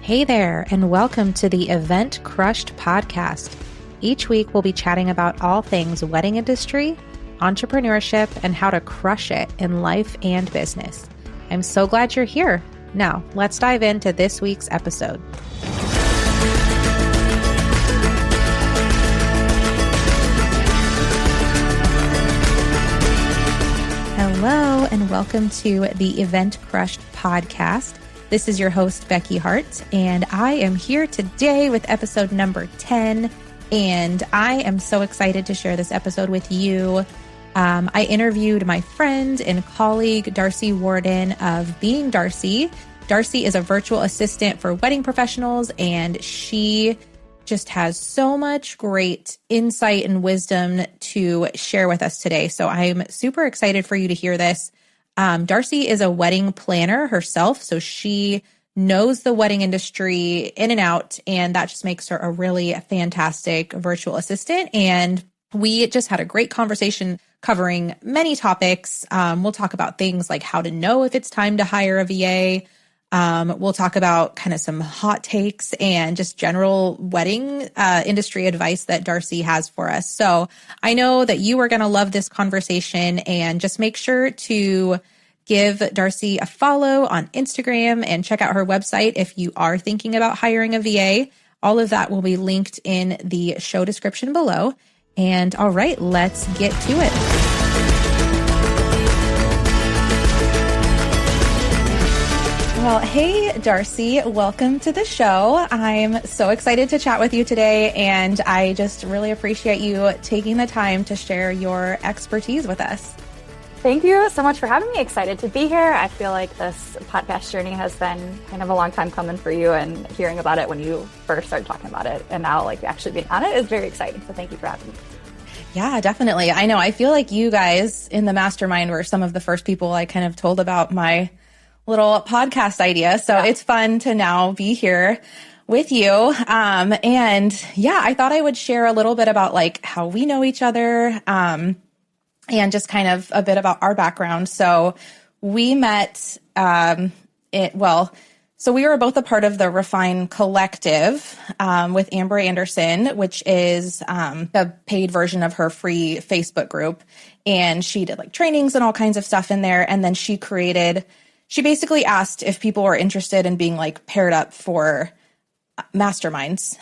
Hey there, and welcome to the Event Crushed podcast. Each week, we'll be chatting about all things wedding industry, entrepreneurship, and how to crush it in life and business. I'm so glad you're here. Now, let's dive into this week's episode. Hello, and welcome to the Event Crushed podcast. This is your host, Becky Hart, and I am here today with episode number 10, and I am so excited to share this episode with you. I interviewed my friend and colleague, Darcy Warden of Being Darcy. Darcy is a virtual assistant for wedding professionals, and she just has so much great insight and wisdom to share with us today. So I'm super excited for you to hear this. Darcy is a wedding planner herself, so she knows the wedding industry in and out, and that just makes her a really fantastic virtual assistant. And we just had a great conversation covering many topics. We'll talk about things like how to know if it's time to hire a VA. We'll talk about kind of some hot takes and just general wedding industry advice that Darcy has for us. So I know that you are going to love this conversation, and just make sure to give Darcy a follow on Instagram and check out her website if you are thinking about hiring a VA. All of that will be linked in the show description below. And all right, let's get to it. Well, hey, Darcy, welcome to the show. I'm so excited to chat with you today, and I just really appreciate you taking the time to share your expertise with us. Thank you so much for having me. Excited to be here. I feel like this podcast journey has been kind of a long time coming for you, and hearing about it when you first started talking about it and now like actually being on it is very exciting. So thank you for having me. Yeah, definitely. I know. I feel like you guys in the mastermind were some of the first people I kind of told about my little podcast idea. So It's fun to now be here with you. And yeah, I thought I would share a little bit about like how we know each other, and just kind of a bit about our background. So we met, so we were both a part of the Refine Collective, with Amber Anderson, which is, a paid version of her free Facebook group. And she did like trainings and all kinds of stuff in there. And then she basically asked if people were interested in being like paired up for masterminds.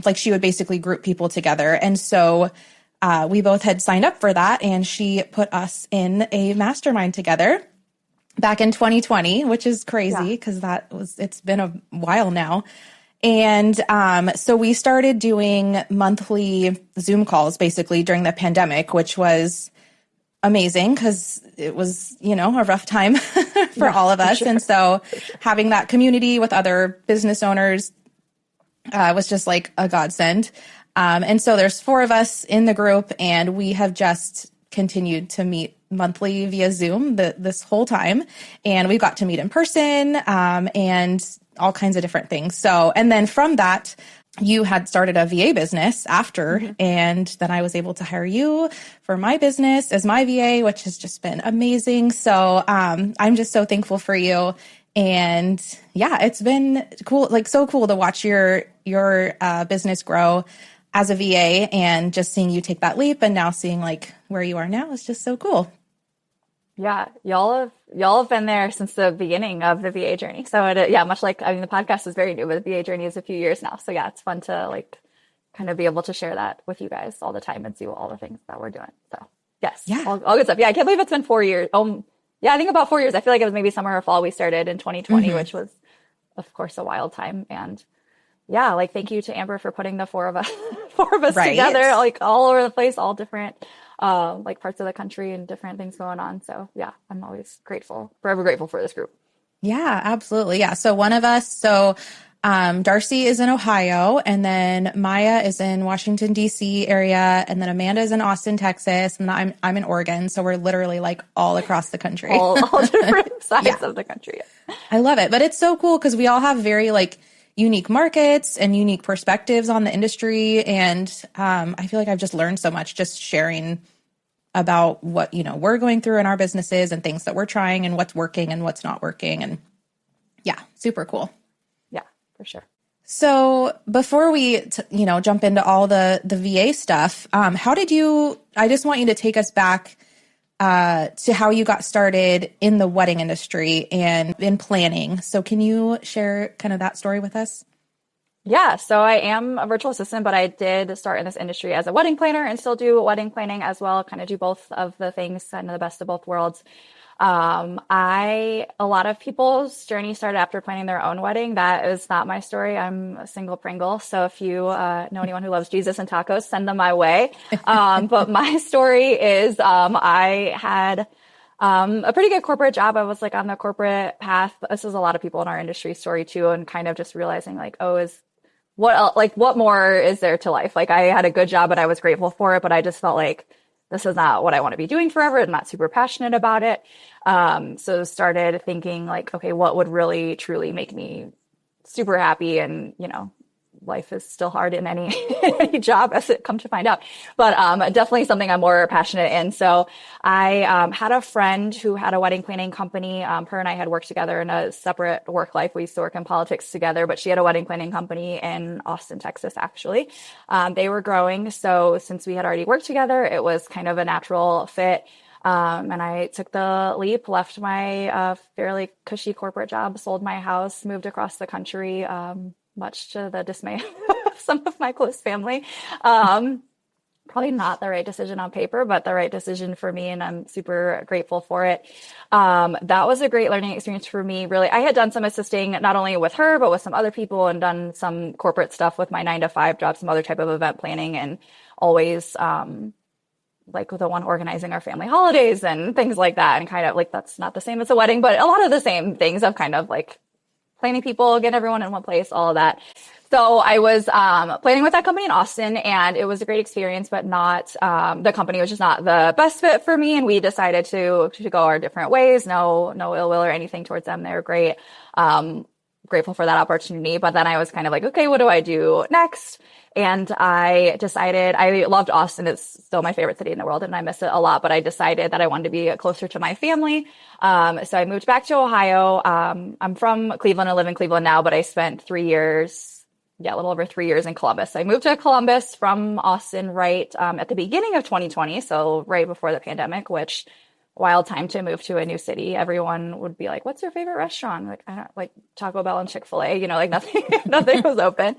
Like she would basically group people together. And so we both had signed up for that, and she put us in a mastermind together back in 2020, which is crazy because it's been a while now. And so we started doing monthly Zoom calls basically during the pandemic, which was amazing because it was, a rough time for all of us. Sure. And so having that community with other business owners was just like a godsend. And so there's 4 of us in the group, and we have just continued to meet monthly via Zoom this whole time. And we've got to meet in person, and all kinds of different things. So, and then from that, you had started a VA business after, and then I was able to hire you for my business as my VA, which has just been amazing. So, I'm just so thankful for you. And yeah, it's been cool, like so cool to watch your business grow as a VA, and just seeing you take that leap and now seeing like where you are now is just so cool. Yeah. Y'all have been there since the beginning of the VA journey. So much like, the podcast is very new, but the VA journey is a few years now. So yeah, it's fun to like kind of be able to share that with you guys all the time and see all the things that we're doing. So yes, all good stuff. Yeah. I can't believe it's been 4 years. I think about 4 years. I feel like it was maybe summer or fall we started in 2020, which was of course a wild time. And yeah, like thank you to Amber for putting the four of us together, like all over the place, all different like parts of the country and different things going on. So yeah, I'm always forever grateful for this group. Yeah, absolutely. Yeah. So one of us, Darcy is in Ohio, and then Maya is in Washington, D.C. area, and then Amanda is in Austin, Texas, and I'm in Oregon. So we're literally like all across the country. all different sides of the country. I love it. But it's so cool because we all have very like unique markets and unique perspectives on the industry. And I feel like I've just learned so much just sharing about what, we're going through in our businesses and things that we're trying and what's working and what's not working. And yeah, super cool. Yeah, for sure. So before we, jump into all the VA stuff, I just want you to take us back to how you got started in the wedding industry and in planning. So can you share kind of that story with us? Yeah, so I am a virtual assistant, but I did start in this industry as a wedding planner and still do wedding planning as well, kind of do both of the things, kind of the best of both worlds. A lot of people's journey started after planning their own wedding. That is not my story. I'm a single Pringle. So if you know anyone who loves Jesus and tacos, send them my way. But my story is I had a pretty good corporate job. I was like on the corporate path. This is a lot of people in our industry story too, and kind of just realizing like, what else, like what more is there to life? Like I had a good job and I was grateful for it, but I just felt like this is not what I want to be doing forever. I'm not super passionate about it. So started thinking like, okay, what would really truly make me super happy? And, life is still hard in any, any job as it come to find out, but definitely something I'm more passionate in. So I had a friend who had a wedding planning company. Her and I had worked together in a separate work life. We used to work in politics together, but she had a wedding planning company in Austin, Texas, actually. They were growing. So since we had already worked together, it was kind of a natural fit. And I took the leap, left my fairly cushy corporate job, sold my house, moved across the country, much to the dismay of some of my close family. Probably not the right decision on paper, but the right decision for me. And I'm super grateful for it. That was a great learning experience for me. Really, I had done some assisting, not only with her, but with some other people, and done some corporate stuff with my 9-to-5 job, some other type of event planning, and always, like the one organizing our family holidays and things like that. And kind of like, that's not the same as a wedding, but a lot of the same things of kind of like planning people, getting everyone in one place, all of that. So I was planning with that company in Austin, and it was a great experience, but not the company was just not the best fit for me. And we decided to go our different ways. No ill will or anything towards them. They were great. Grateful for that opportunity. But then I was kind of like, okay, what do I do next? And I decided, I loved Austin. It's still my favorite city in the world, and I miss it a lot. But I decided that I wanted to be closer to my family. So I moved back to Ohio. I'm from Cleveland. I live in Cleveland now, but I spent 3 years, a little over 3 years in Columbus. So I moved to Columbus from Austin right at the beginning of 2020. So right before the pandemic, which wild time to move to a new city. Everyone would be like, what's your favorite restaurant? Like, I don't like Taco Bell and Chick-fil-A, like nothing, nothing was open.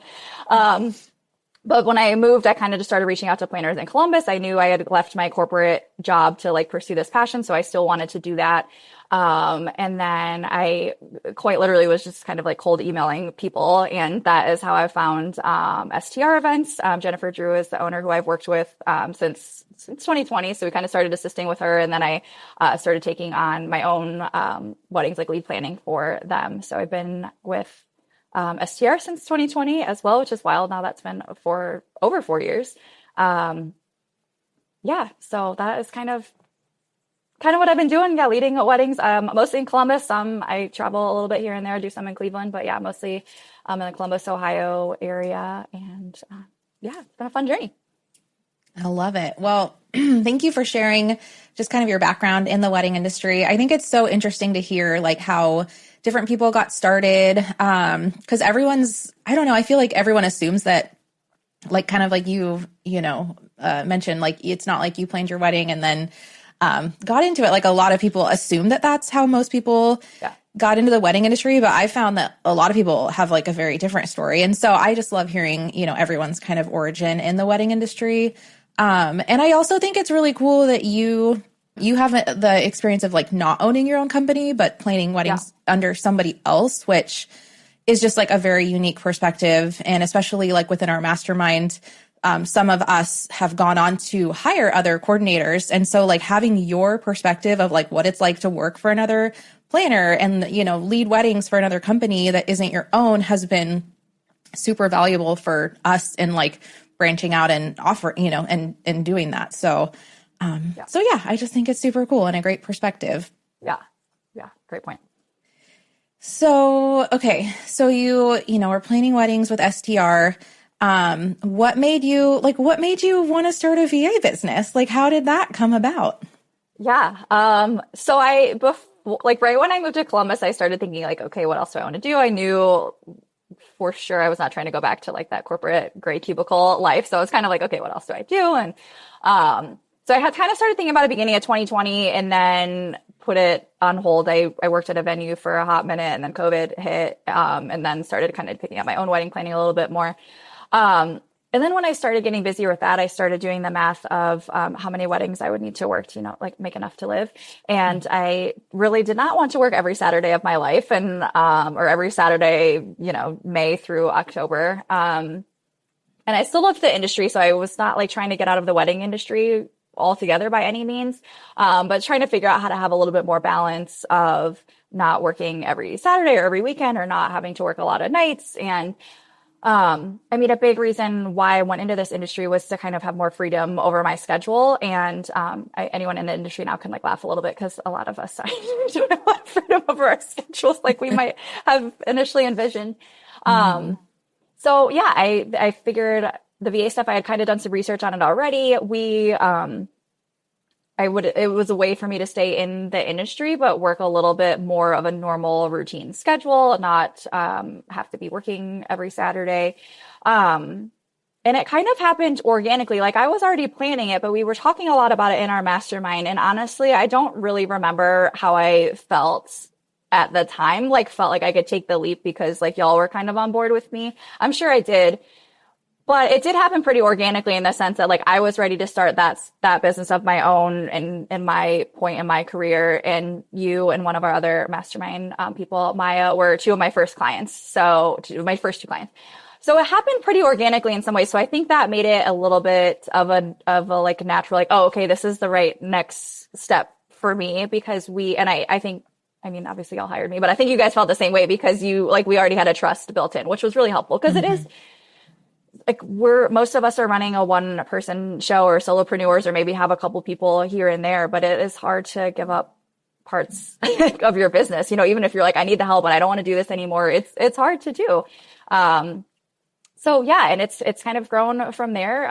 But when I moved, I kind of just started reaching out to planners in Columbus. I knew I had left my corporate job to like pursue this passion. So I still wanted to do that. And then I quite literally was just kind of like cold emailing people. And that is how I found STR events. Jennifer Drew is the owner who I've worked with since 2020. So we kind of started assisting with her. And then I started taking on my own weddings, like lead planning for them. So I've been with STR since 2020 as well, which is wild. Now that's been for over 4 years. So that is kind of what I've been doing. Yeah, leading weddings, mostly in Columbus. I travel a little bit here and there, do some in Cleveland, but yeah, mostly in the Columbus, Ohio area. And it's been a fun journey. I love it. Well, thank you for sharing just kind of your background in the wedding industry. I think it's so interesting to hear like how different people got started. Cause I don't know, I feel like everyone assumes that like, kind of like you mentioned, like, it's not like you planned your wedding and then got into it. Like a lot of people assume that that's how most people got into the wedding industry, but I found that a lot of people have like a very different story. And so I just love hearing, everyone's kind of origin in the wedding industry. And I also think it's really cool that you have the experience of like not owning your own company, but planning weddings under somebody else, which is just like a very unique perspective. And especially like within our mastermind, some of us have gone on to hire other coordinators. And so like having your perspective of like what it's like to work for another planner and, lead weddings for another company that isn't your own has been super valuable for us in like branching out and offer, and doing that. So, I just think it's super cool and a great perspective. Yeah. Great point. So, okay. So you are planning weddings with STR. What made you want to start a VA business? Like, how did that come about? Yeah. So right when I moved to Columbus, I started thinking like, okay, what else do I want to do? I knew for sure I was not trying to go back to like that corporate gray cubicle life. So I was kind of like, okay, what else do I do? And so I had kind of started thinking about it beginning of 2020 and then put it on hold. I worked at a venue for a hot minute and then COVID hit, and then started kind of picking up my own wedding planning a little bit more. And then when I started getting busier with that, I started doing the math of how many weddings I would need to work to, like make enough to live. And I really did not want to work every Saturday of my life and, or every Saturday, May through October. And I still loved the industry. So I was not like trying to get out of the wedding industry altogether by any means, but trying to figure out how to have a little bit more balance of not working every Saturday or every weekend or not having to work a lot of nights. And a big reason why I went into this industry was to kind of have more freedom over my schedule. And anyone in the industry now can like laugh a little bit because a lot of us don't have a lot of freedom over our schedules like we might have initially envisioned. So yeah, I figured the VA stuff, I had kind of done some research on it already. It was a way for me to stay in the industry, but work a little bit more of a normal routine schedule, not have to be working every Saturday. And it kind of happened organically. Like I was already planning it, but we were talking a lot about it in our mastermind. And honestly, I don't really remember how I felt at the time, like felt like I could take the leap because like y'all were kind of on board with me. I'm sure I did. But it did happen pretty organically in the sense that like I was ready to start that business of my own and my point in my career. And you and one of our other mastermind people, Maya, were two of my first clients. So my first two clients. So it happened pretty organically in some ways. So I think that made it a little bit of a like natural, like, oh, okay, this is the right next step for me because I think, obviously y'all hired me, but I think you guys felt the same way because we already had a trust built in, which was really helpful because it is, like most of us are running a one person show or solopreneurs or maybe have a couple people here and there, but it is hard to give up parts of your business. Even if you're like, I need the help and I don't want to do this anymore. It's hard to do. So yeah, and it's kind of grown from there.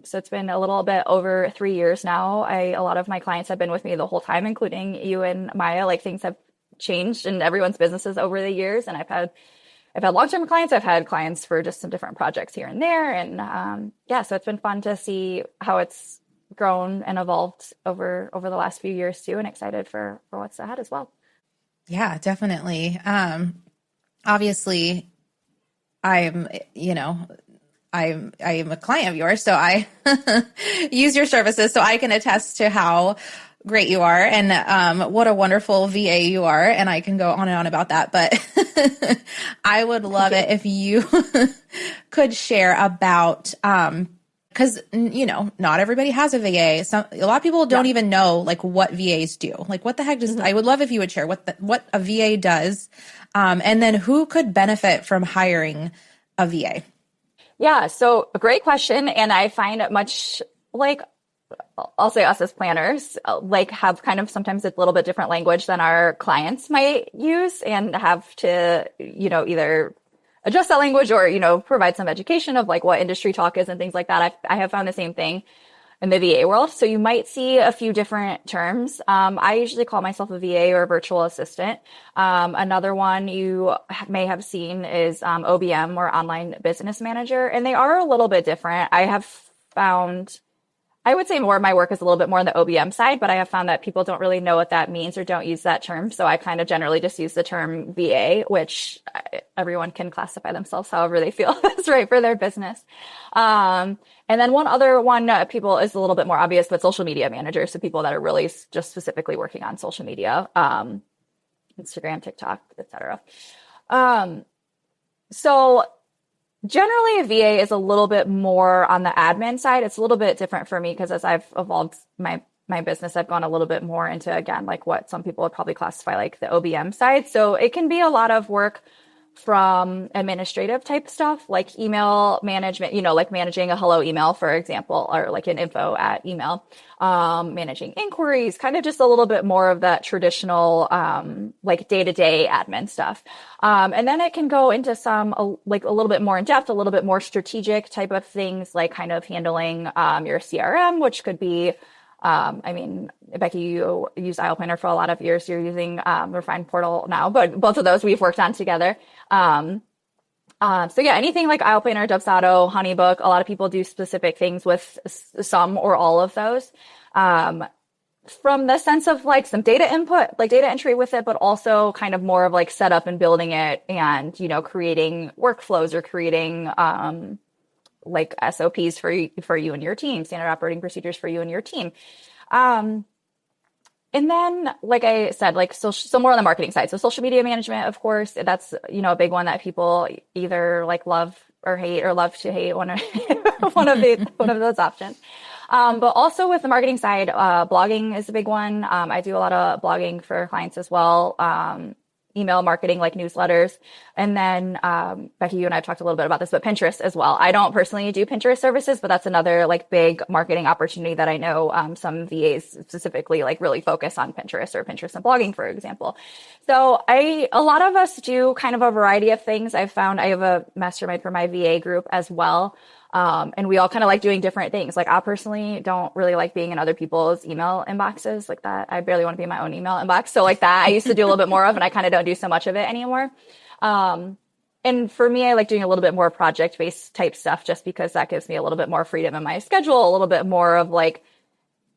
So it's been a little bit over 3 years now. A lot of my clients have been with me the whole time, including you and Maya. Like things have changed in everyone's businesses over the years. And I've had long-term clients. I've had clients for just some different projects here and there. And so it's been fun to see how it's grown and evolved over the last few years too, and excited for what's ahead as well. Yeah, definitely. Obviously I'm a client of yours, so I use your services so I can attest to how great you are and what a wonderful VA you are. And I can go on and on about that, but I would love it if you could share about, because, not everybody has a VA. A lot of people don't even know like what VAs do. Like what the heck does, I would love if you would share what a VA does. And then who could benefit from hiring a VA? Yeah. So a great question. And I find it much like, I'll say us as planners, like have kind of sometimes a little bit different language than our clients might use and have to, either adjust that language or, provide some education of like what industry talk is and things like that. I have found the same thing in the VA world. So you might see a few different terms. I usually call myself a VA or a virtual assistant. Another one you may have seen is OBM or online business manager. And they are a little bit different. I would say more of my work is a little bit more on the OBM side, but I have found that people don't really know what that means or don't use that term. So I kind of generally just use the term VA, which everyone can classify themselves however they feel is right for their business. And then one other one, people is a little bit more obvious, but social media managers. So people that are really just specifically working on social media, Instagram, TikTok, etc. So generally, a VA is a little bit more on the admin side. It's a little bit different for me because as I've evolved my business, I've gone a little bit more into, again, like what some people would probably classify like the OBM side. So it can be a lot of work from administrative type stuff, like email management, like managing a hello email, for example, or like an info at email, managing inquiries, kind of just a little bit more of that traditional, like day-to-day admin stuff. And then it can go into some, like a little bit more in depth, a little bit more strategic type of things, like kind of handling, your CRM, which could be, Becky, you use Aisle Planner for a lot of years. You're using Refine Portal now, but both of those we've worked on together. So yeah, anything like Aisle Planner, Dubsado, Honeybook, a lot of people do specific things with some or all of those. From the sense of like some data input, like data entry with it, but also kind of more of like setup and building it and, you know, creating workflows or creating, like SOPs for you and your team, standard operating procedures for you and your team. And then, like I said, like, so more on the marketing side. So social media management, of course, that's, you know, a big one that people either like love or hate or love to hate one of those options. But also with the marketing side, blogging is a big one. I do a lot of blogging for clients as well. Email marketing, like newsletters. And then, Becky, you and I have talked a little bit about this, but Pinterest as well. I don't personally do Pinterest services, but that's another like big marketing opportunity that I know, some VAs specifically like really focus on Pinterest or Pinterest and blogging, for example. So a lot of us do kind of a variety of things. I've found I have a mastermind for my VA group as well. And we all kind of like doing different things. Like I personally don't really like being in other people's email inboxes like that. I barely want to be in my own email inbox. So like that I used to do a little bit more of, and I kind of don't do so much of it anymore. And for me, I like doing a little bit more project-based type stuff just because that gives me a little bit more freedom in my schedule, a little bit more of like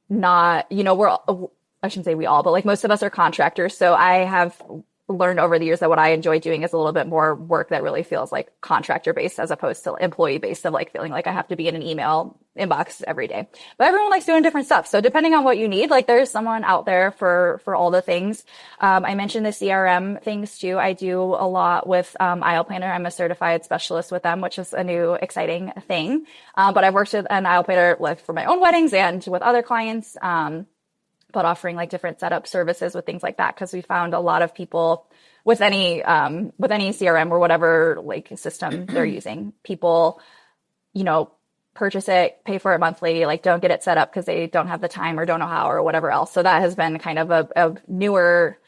not, you know, I shouldn't say we all, but like most of us are contractors. So I have learned over the years that what I enjoy doing is a little bit more work that really feels like contractor based as opposed to employee based, of like feeling like I have to be in an email inbox every day. But everyone likes doing different stuff. So depending on what you need, like there's someone out there for all the things. I mentioned the CRM things too. I do a lot with Aisle Planner. I'm a certified specialist with them, which is a new exciting thing. But I've worked with an Aisle Planner like for my own weddings and with other clients. But offering like different setup services with things like that. Cause we found a lot of people with any CRM or whatever like system they're using, people, you know, purchase it, pay for it monthly, like don't get it set up because they don't have the time or don't know how or whatever else. So that has been kind of a newer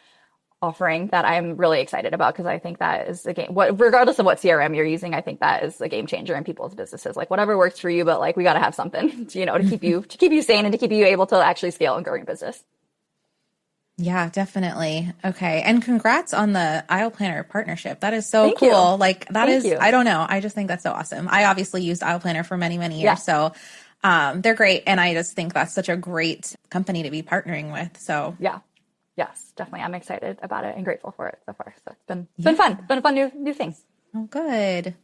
offering that I'm really excited about because I think that is a game, regardless of what CRM you're using, I think that is a game changer in people's businesses. Like whatever works for you, but like we got to have something, you know, to keep you sane and to keep you able to actually scale and grow your business. Yeah, definitely. Okay. And congrats on the Aisle Planner partnership. That is so cool. You. Like that Thank you. I don't know. I just think that's so awesome. I obviously used Aisle Planner for many, many years. Yeah. So they're great. And I just think that's such a great company to be partnering with. So yeah. Yes, definitely. I'm excited about it and grateful for it so far. So it's been fun. Been a fun new thing. Oh, good.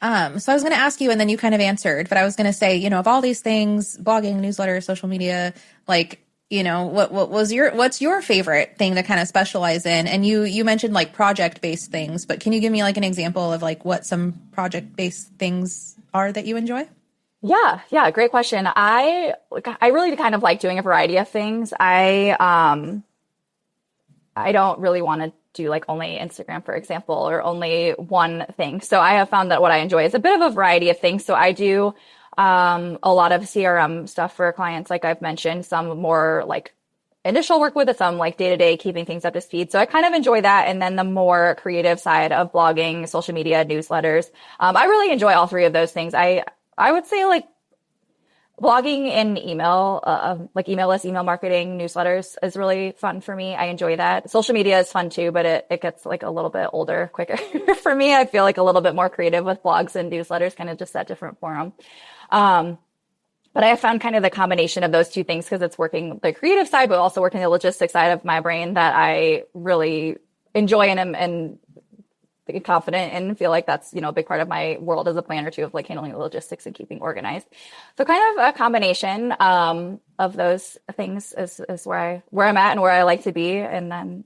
So I was going to ask you, and then you kind of answered, but I was going to say, you know, of all these things, blogging, newsletter, social media, like, you know, what's your favorite thing to kind of specialize in? And you mentioned like project-based things, but can you give me like an example of like what some project-based things are that you enjoy? Yeah. Great question. I really kind of like doing a variety of things. I don't really want to do like only Instagram, for example, or only one thing. So I have found that what I enjoy is a bit of a variety of things. So I do a lot of CRM stuff for clients, like I've mentioned, some more like initial work with it, some like day-to-day keeping things up to speed. So I kind of enjoy that. And then the more creative side of blogging, social media, newsletters. I really enjoy all three of those things. I would say like blogging and email, like email list, email marketing, newsletters is really fun for me. I enjoy that. Social media is fun too, but it gets like a little bit older quicker for me. I feel like a little bit more creative with blogs and newsletters, kind of just that different forum. But I have found kind of the combination of those two things because it's working the creative side, but also working the logistics side of my brain that I really enjoy and confident and feel like that's, you know, a big part of my world as a planner too, of like handling the logistics and keeping organized. So kind of a combination of those things is where I'm at and where I like to be. And then,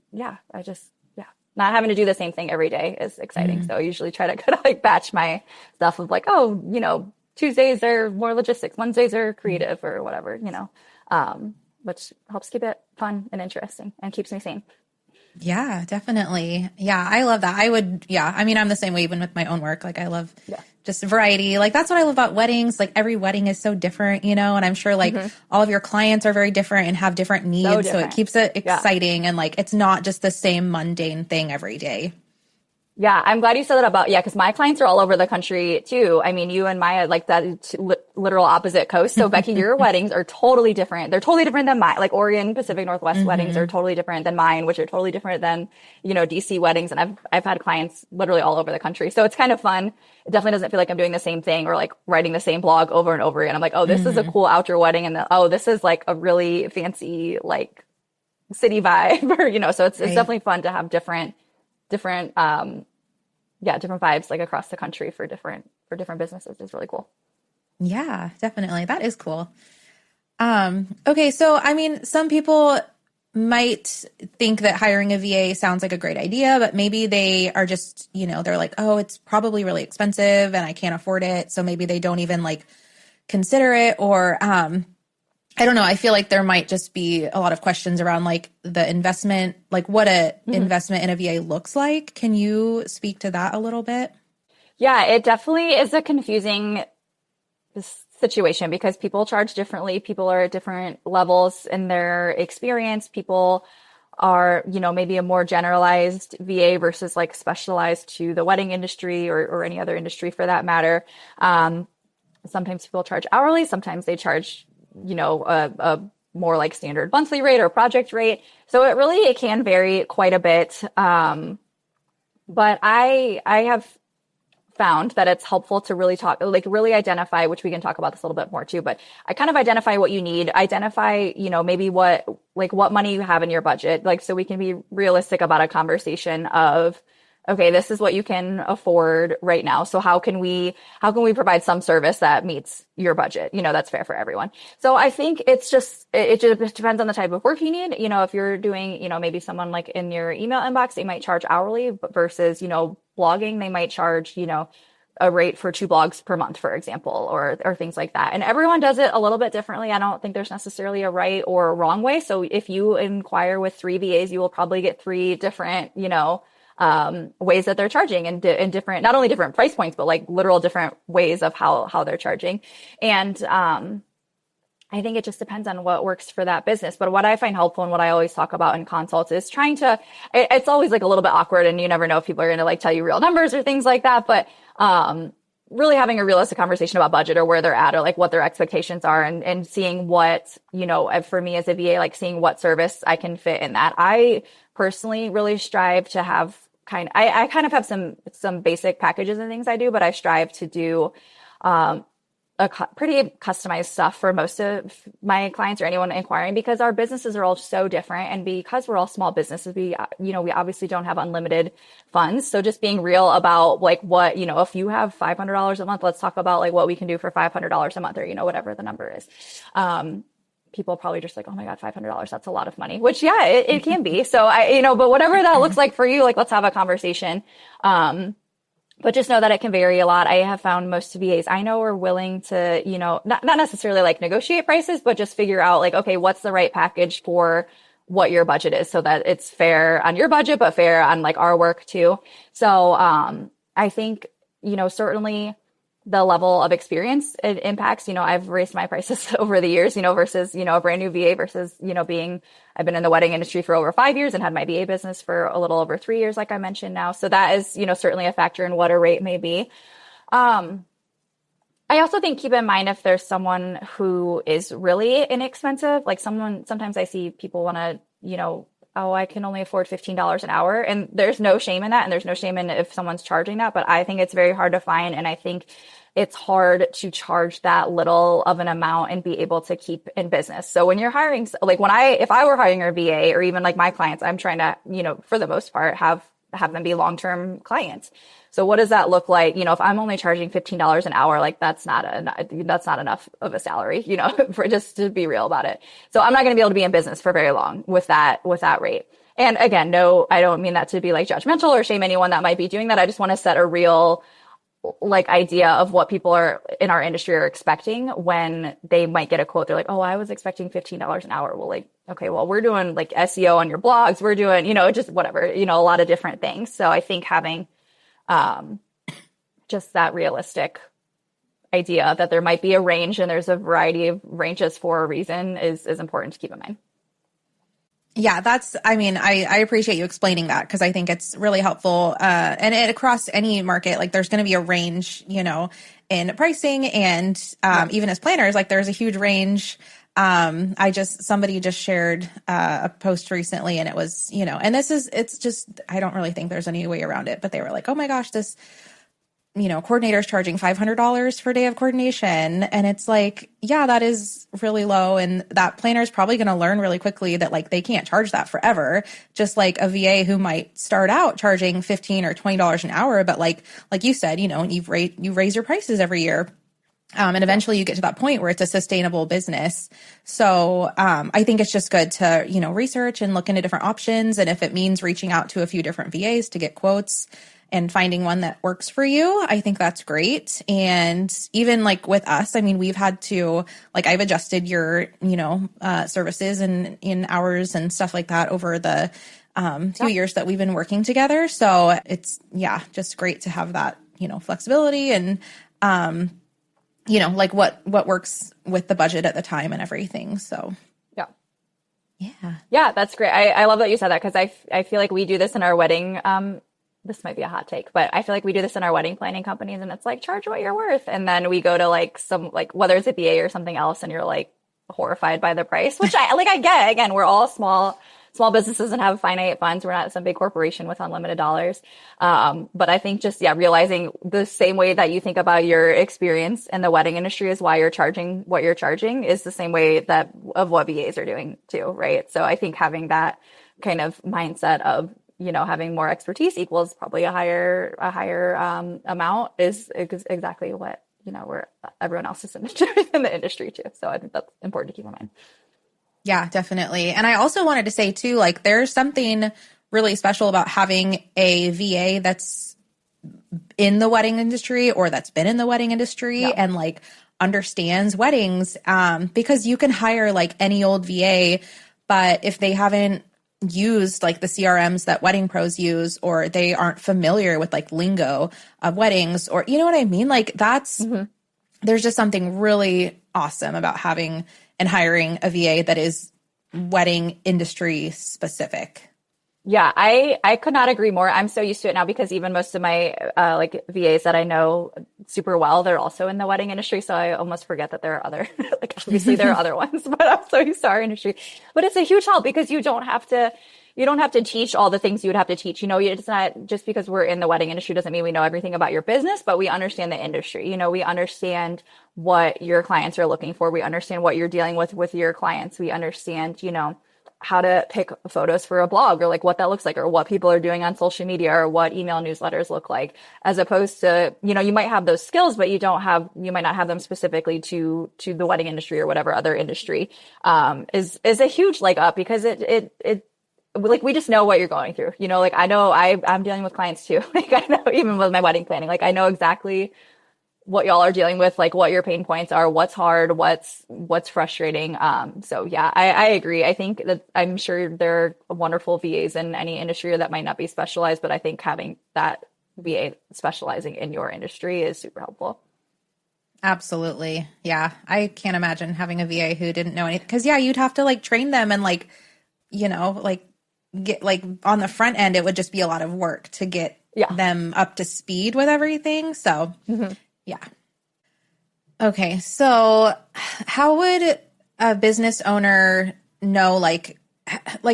not having to do the same thing every day is exciting. Mm-hmm. So I usually try to kind of like batch my stuff of like, oh, you know, Tuesdays are more logistics, Wednesdays are creative or whatever, you know, which helps keep it fun and interesting and keeps me sane. Yeah, definitely. Yeah, I love that. I mean, I'm the same way even with my own work. Like I love just variety. Like that's what I love about weddings. Like every wedding is so different, you know, and I'm sure like all of your clients are very different and have different needs. So it keeps it exciting and like it's not just the same mundane thing every day. Yeah, I'm glad you said that about, yeah, because my clients are all over the country too. I mean, you and Maya, like that literal opposite coast. So Becky, your weddings are totally different. They're totally different than mine. Like Oregon, Pacific Northwest weddings are totally different than mine, which are totally different than, DC weddings. And I've had clients literally all over the country. So it's kind of fun. It definitely doesn't feel like I'm doing the same thing or like writing the same blog over and over again. I'm like, oh, this is a cool outdoor wedding. And oh, this is like a really fancy, like city vibe or, so it's definitely fun to have different, different vibes like across the country for different businesses is really cool. Yeah, definitely. That is cool. Okay. So, I mean, some people might think that hiring a VA sounds like a great idea, but maybe they are just, they're like, oh, it's probably really expensive and I can't afford it. So maybe they don't even like consider it or, I don't know. I feel like there might just be a lot of questions around like the investment, like what a investment in a VA looks like. Can you speak to that a little bit? Yeah, it definitely is a confusing situation because people charge differently. People are at different levels in their experience. People are, maybe a more generalized VA versus like specialized to the wedding industry or any other industry for that matter. Sometimes people charge hourly. Sometimes they charge a more like standard monthly rate or project rate. So it can vary quite a bit. But I have found that it's helpful to really identify, which we can talk about this a little bit more too, but I kind of identify what you need, identify, maybe what money you have in your budget, like, so we can be realistic about a conversation of, okay, this is what you can afford right now. So how can we provide some service that meets your budget? That's fair for everyone. So I think it just depends on the type of work you need. If you're doing, maybe someone like in your email inbox, they might charge hourly versus, blogging, they might charge, a rate for 2 blogs per month, for example, or things like that. And everyone does it a little bit differently. I don't think there's necessarily a right or a wrong way. So if you inquire with 3 VAs, you will probably get 3 different, ways that they're charging and different, not only different price points, but like literal different ways of how they're charging. And, I think it just depends on what works for that business. But what I find helpful and what I always talk about in consults is it's always like a little bit awkward and you never know if people are going to like tell you real numbers or things like that. But, really having a realistic conversation about budget or where they're at or like what their expectations are and seeing what, for me as a VA, like seeing what service I can fit in that. I personally really strive to have I kind of have some basic packages and things I do, but I strive to do, pretty customized stuff for most of my clients or anyone inquiring because our businesses are all so different. And because we're all small businesses, we obviously don't have unlimited funds. So just being real about like what, if you have $500 a month, let's talk about like what we can do for $500 a month or, whatever the number is. People probably just like, oh my God, $500, that's a lot of money, which yeah, it can be. So but whatever that looks like for you, like let's have a conversation. But just know that it can vary a lot. I have found most VAs I know are willing to, not necessarily like negotiate prices, but just figure out like, okay, what's the right package for what your budget is so that it's fair on your budget, but fair on like our work too. So, I think, certainly the level of experience it impacts, I've raised my prices over the years, versus, a brand new VA versus, I've been in the wedding industry for over 5 years and had my VA business for a little over 3 years, like I mentioned now. So that is, certainly a factor in what a rate may be. I also think keep in mind if there's someone who is really inexpensive, like sometimes I see people want to, oh, I can only afford $15 an hour. And there's no shame in that. And there's no shame in if someone's charging that. But I think it's very hard to find. And I think it's hard to charge that little of an amount and be able to keep in business. So when you're hiring, like if I were hiring a VA or even like my clients, I'm trying to, for the most part, have them be long-term clients. So what does that look like? If I'm only charging $15 an hour, like that's not enough of a salary, for just to be real about it. So I'm not going to be able to be in business for very long with that rate. And again, no, I don't mean that to be like judgmental or shame anyone that might be doing that. I just want to set a real like idea of what people are in our industry are expecting when they might get a quote. They're like, oh, I was expecting $15 an hour. Well, like, okay, well, we're doing like SEO on your blogs. We're doing, just whatever, a lot of different things. So I think having, just that realistic idea that there might be a range and there's a variety of ranges for a reason is important to keep in mind. Yeah, I mean, I appreciate you explaining that because I think it's really helpful. And across any market, like there's going to be a range, in pricing and even as planners, like there's a huge range. Somebody just shared a post recently and it was, and it's just, I don't really think there's any way around it, but they were like, oh my gosh, this coordinators charging $500 for a day of coordination. And it's like, yeah, that is really low. And that planner is probably going to learn really quickly that like they can't charge that forever. Just like a VA who might start out charging $15 or $20 an hour. But like you said, you raise your prices every year. And eventually you get to that point where it's a sustainable business. So I think it's just good to, research and look into different options. And if it means reaching out to a few different VAs to get quotes, and finding one that works for you, I think that's great. And even like with us, I mean, we've had to, like, I've adjusted your, services and in hours and stuff like that over the 2 years that we've been working together. So it's, just great to have that, flexibility and, like what works with the budget at the time and everything. So. Yeah, that's great. I love that you said that because I feel like we do this in our wedding this might be a hot take, but I feel like we do this in our wedding planning companies and it's like, charge what you're worth. And then we go to like whether it's a BA or something else and you're like horrified by the price, which I get. Again, we're all small businesses and have finite funds. We're not some big corporation with unlimited dollars. But I think just, realizing the same way that you think about your experience in the wedding industry is why you're charging what you're charging is the same way that of what VAs are doing too. Right. So I think having that kind of mindset of, having more expertise equals probably a higher amount is exactly what, where everyone else is in the industry too. So I think that's important to keep in mind. Yeah, definitely. And I also wanted to say too, like there's something really special about having a VA that's in the wedding industry or that's been in the wedding industry and like understands weddings, because you can hire like any old VA, but if they haven't used like the CRMs that wedding pros use, or they aren't familiar with like lingo of weddings, or you know what I mean? Like that's, there's just something really awesome about having and hiring a VA that is wedding industry specific. Yeah, I could not agree more. I'm so used to it now because even most of my like VAs that I know super well, they're also in the wedding industry. So I almost forget that there are other, like obviously there are other ones, but I'm so used to our industry. But it's a huge help because you don't have to teach all the things you would have to teach. It's not just because we're in the wedding industry doesn't mean we know everything about your business, but we understand the industry. We understand what your clients are looking for. We understand what you're dealing with your clients. We understand, how to pick photos for a blog or like what that looks like or what people are doing on social media or what email newsletters look like, as opposed to, you might have those skills, but you might not have them specifically to the wedding industry or whatever other industry, is a huge leg up because it like, we just know what you're going through, like I know I'm dealing with clients too. Like I know even with my wedding planning, like I know exactly what y'all are dealing with, like what your pain points are, what's hard, what's frustrating. So yeah, I agree. I think that I'm sure there are wonderful VAs in any industry that might not be specialized, but I think having that VA specializing in your industry is super helpful. Absolutely. Yeah. I can't imagine having a VA who didn't know anything. Cause you'd have to like train them and like, like get like on the front end, it would just be a lot of work to get them up to speed with everything. So yeah. Okay. So how would a business owner know, like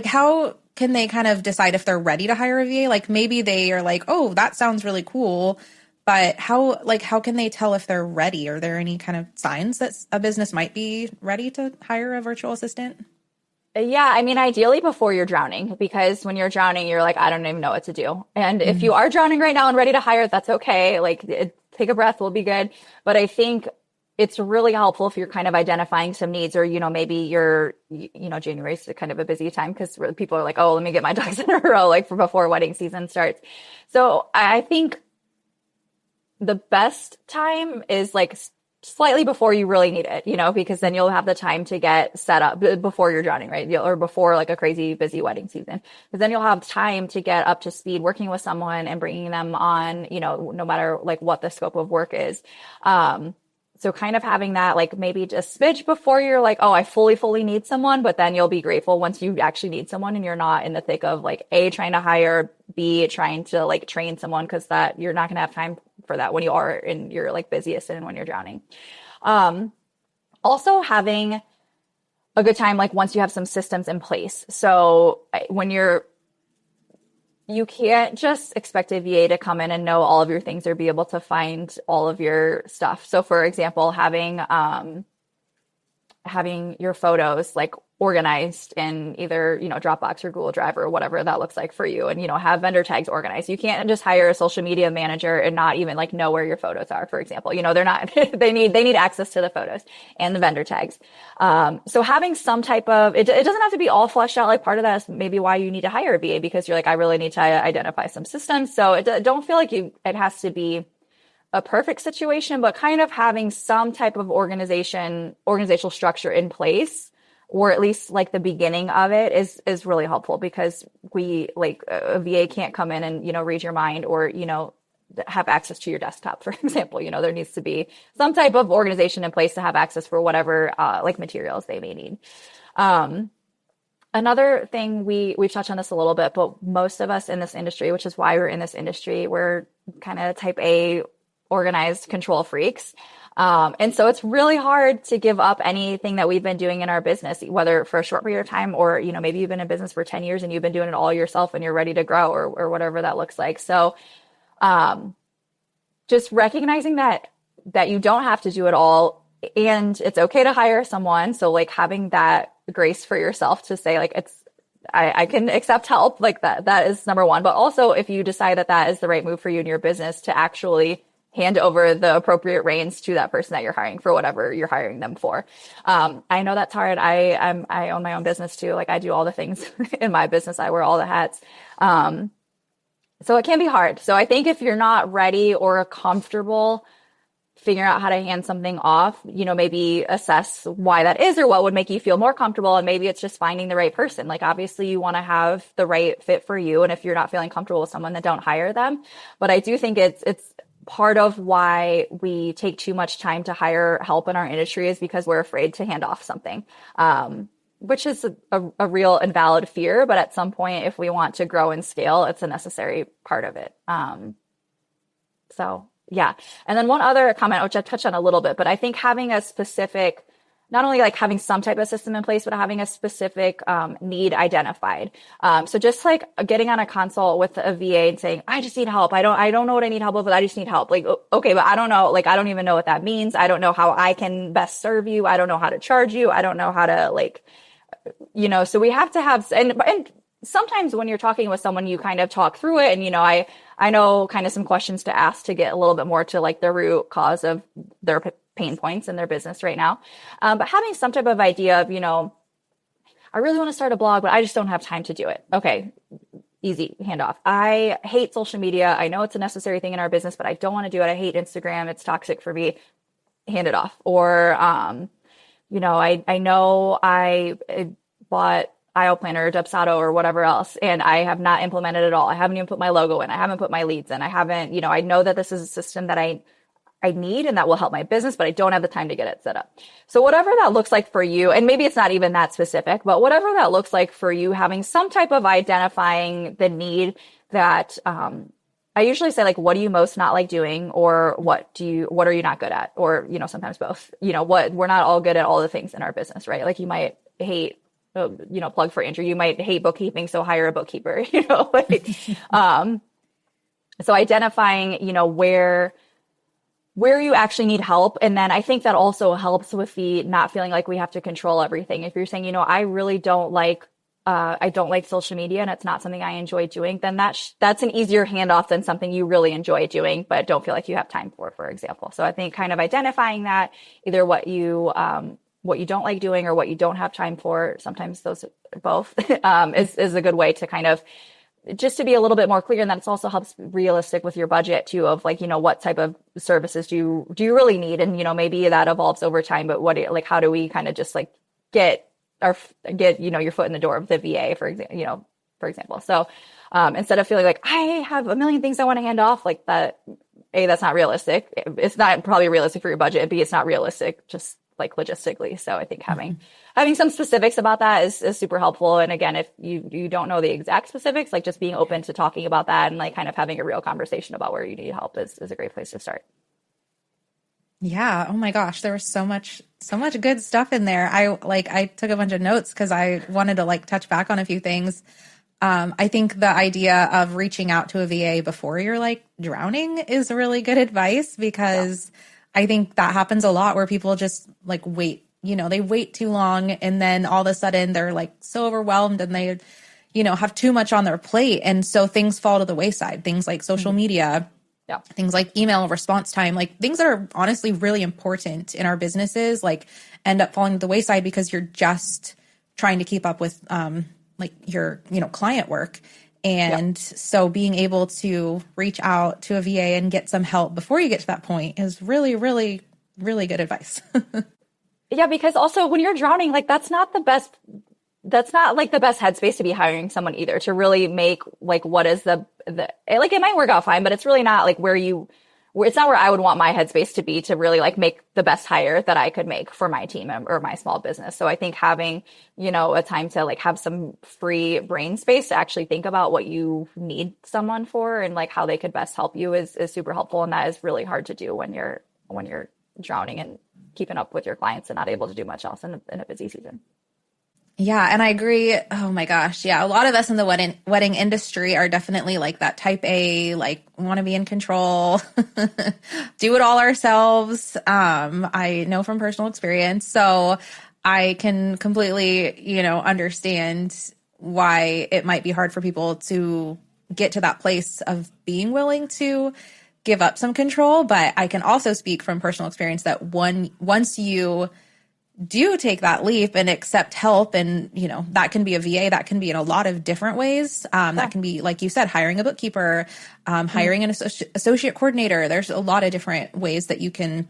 how can they kind of decide if they're ready to hire a VA? Like maybe they are like, oh, that sounds really cool. But how can they tell if they're ready? Are there any kind of signs that a business might be ready to hire a virtual assistant? Yeah, I mean, ideally before you're drowning, because when you're drowning, you're like, I don't even know what to do. And if you are drowning right now and ready to hire, that's okay. Like, take a breath, we'll be good. But I think it's really helpful if you're kind of identifying some needs, or, maybe you're, January is kind of a busy time because people are like, oh, let me get my ducks in a row, like for before wedding season starts. So I think the best time is like slightly before you really need it, because then you'll have the time to get set up before you're drowning, right? Or before like a crazy busy wedding season. But then you'll have time to get up to speed working with someone and bringing them on, no matter like what the scope of work is. So kind of having that, like maybe just smidge before you're like, oh, I fully need someone, but then you'll be grateful once you actually need someone and you're not in the thick of like A, trying to hire, B, trying to like train someone, because that you're not going to have time for that when you are in your like busiest and when you're drowning. Also having a good time, like once you have some systems in place. So when you can't just expect a VA to come in and know all of your things or be able to find all of your stuff. So for example, having your photos like organized in either, Dropbox or Google Drive or whatever that looks like for you, and, have vendor tags organized. You can't just hire a social media manager and not even like know where your photos are, for example. They're not, they need access to the photos and the vendor tags. So having some type of, it doesn't have to be all fleshed out. Like part of that is maybe why you need to hire a VA, because you're like, I really need to identify some systems. So don't feel like it has to be a perfect situation, but kind of having some type of organizational structure in place, or at least like the beginning of it is really helpful, because we like a VA can't come in and, read your mind or, have access to your desktop, for example. There needs to be some type of organization in place to have access for whatever like materials they may need. Another thing, we've touched on this a little bit, but most of us in this industry, which is why we're in this industry, we're kind of type A organized control freaks. And so it's really hard to give up anything that we've been doing in our business, whether for a short period of time or, maybe you've been in business for 10 years and you've been doing it all yourself and you're ready to grow or whatever that looks like. So, just recognizing that you don't have to do it all, and it's okay to hire someone. So like having that grace for yourself to say like, I can accept help, like that is number one. But also if you decide that is the right move for you in your business, to actually hand over the appropriate reins to that person that you're hiring for whatever you're hiring them for. I know that's hard. I own my own business too. Like I do all the things in my business. I wear all the hats. So it can be hard. So I think if you're not ready or comfortable figuring out how to hand something off, maybe assess why that is or what would make you feel more comfortable. And maybe it's just finding the right person. Like obviously you want to have the right fit for you. And if you're not feeling comfortable with someone, then don't hire them. But I do think it's part of why we take too much time to hire help in our industry is because we're afraid to hand off something, which is a real and valid fear. But at some point, if we want to grow and scale, it's a necessary part of it. So yeah. And then one other comment, which I touched on a little bit, but I think having a specific, not only like having some type of system in place, but having a specific need identified. So just like getting on a consult with a VA and saying, I just need help. I don't know what I need help with, but I just need help. Like, okay, but I don't know, like, I don't even know what that means. I don't know how I can best serve you. I don't know how to charge you. I don't know how to like, so we have to have, and sometimes when you're talking with someone, you kind of talk through it. And, I know kind of some questions to ask to get a little bit more to like the root cause of their pain points in their business right now. But having some type of idea of, I really want to start a blog, but I just don't have time to do it. Okay. Easy handoff. I hate social media. I know it's a necessary thing in our business, but I don't want to do it. I hate Instagram. It's toxic for me. Hand it off. Or, I know I bought IO Planner or Dubsado or whatever else, and I have not implemented it all. I haven't even put my logo in. I haven't put my leads in. I haven't, I know that this is a system that I need and that will help my business, but I don't have the time to get it set up. So whatever that looks like for you, and maybe it's not even that specific, but whatever that looks like for you, having some type of identifying the need that, I usually say like, what do you most not like doing? Or what are you not good at? Or, sometimes both, we're not all good at all the things in our business, right? Like you might hate, plug for Andrew, you might hate bookkeeping, so hire a bookkeeper, so identifying, where you actually need help. And then I think that also helps with the not feeling like we have to control everything. If you're saying, I really don't like, I don't like social media and it's not something I enjoy doing, then that's an easier handoff than something you really enjoy doing, but don't feel like you have time for example. So I think kind of identifying that either what you don't like doing or what you don't have time for, sometimes those both, is a good way to kind of just to be a little bit more clear. And that it also helps realistic with your budget too, of like, what type of services do you really need? And, maybe that evolves over time, but how do we kind of just like get your foot in the door of the VA, for example. So, instead of feeling like I have a million things I want to hand off, like that, A, that's not realistic. It's not probably realistic for your budget. B, it's not realistic just like logistically. So I think having some specifics about that is super helpful. And again, if you don't know the exact specifics, like just being open to talking about that and like kind of having a real conversation about where you need help is a great place to start. Yeah. Oh my gosh. There was so much good stuff in there. I took a bunch of notes because I wanted to like touch back on a few things. I think the idea of reaching out to a VA before you're like drowning is really good advice, because I think that happens a lot where people just like wait, they wait too long, and then all of a sudden they're like so overwhelmed and they, have too much on their plate. And so things fall to the wayside, things like social media, things like email response time, like things that are honestly really important in our businesses, like end up falling to the wayside because you're just trying to keep up with, like your, client work. And so being able to reach out to a VA and get some help before you get to that point is really, really, really good advice. Yeah, because also when you're drowning, like that's not like the best headspace to be hiring someone either, to really make like what is the like it might work out fine, but it's really not like it's not where I would want my headspace to be to really like make the best hire that I could make for my team or my small business. So I think having, a time to like have some free brain space to actually think about what you need someone for and like how they could best help you is super helpful. And that is really hard to do when you're drowning and keeping up with your clients and not able to do much else in a busy season. Yeah. And I agree. Oh my gosh. Yeah. A lot of us in the wedding industry are definitely like that type A, like want to be in control, do it all ourselves. I know from personal experience. So I can completely, understand why it might be hard for people to get to that place of being willing to give up some control. But I can also speak from personal experience that once you do take that leap and accept help, and that can be a VA, that can be in a lot of different ways. That can be, like you said, hiring a bookkeeper, hiring an associate coordinator. There's a lot of different ways that you can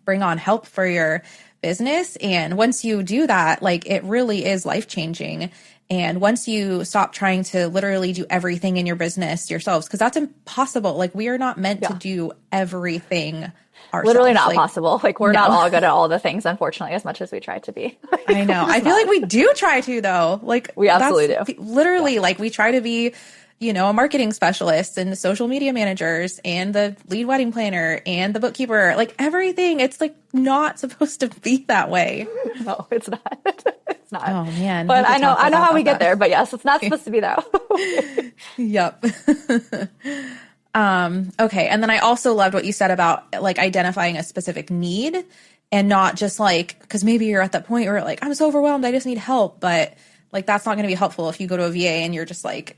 bring on help for your business. And once you do that, like it really is life changing. And once you stop trying to literally do everything in your business yourselves, because that's impossible. Like we are not meant to do everything ourselves. Literally not possible. Like we're not all good at all the things, unfortunately, as much as we try to be. I know. I feel like we do try to, though. Like we absolutely do. Literally, like we try to be, a marketing specialist and the social media managers and the lead wedding planner and the bookkeeper, like everything. It's like not supposed to be that way. No, it's not. It's not. Oh man. But I know how we get there, but yes, it's not supposed to be that way. Yep. Okay. And then I also loved what you said about like identifying a specific need and not just like, because maybe you're at that point where like, I'm so overwhelmed, I just need help. But like, that's not going to be helpful if you go to a VA and you're just like,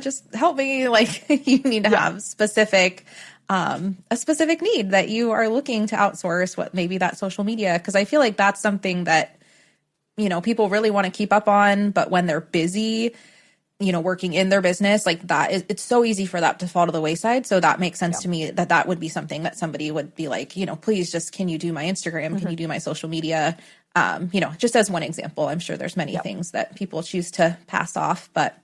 just help me. Like you need to have a specific need that you are looking to outsource, what maybe that social media. Cause I feel like that's something that, people really want to keep up on, but when they're busy, working in their business, like that is, it's so easy for that to fall to the wayside. So that makes sense to me that would be something that somebody would be like, please just, can you do my Instagram? Can you do my social media? Just as one example, I'm sure there's many things that people choose to pass off, but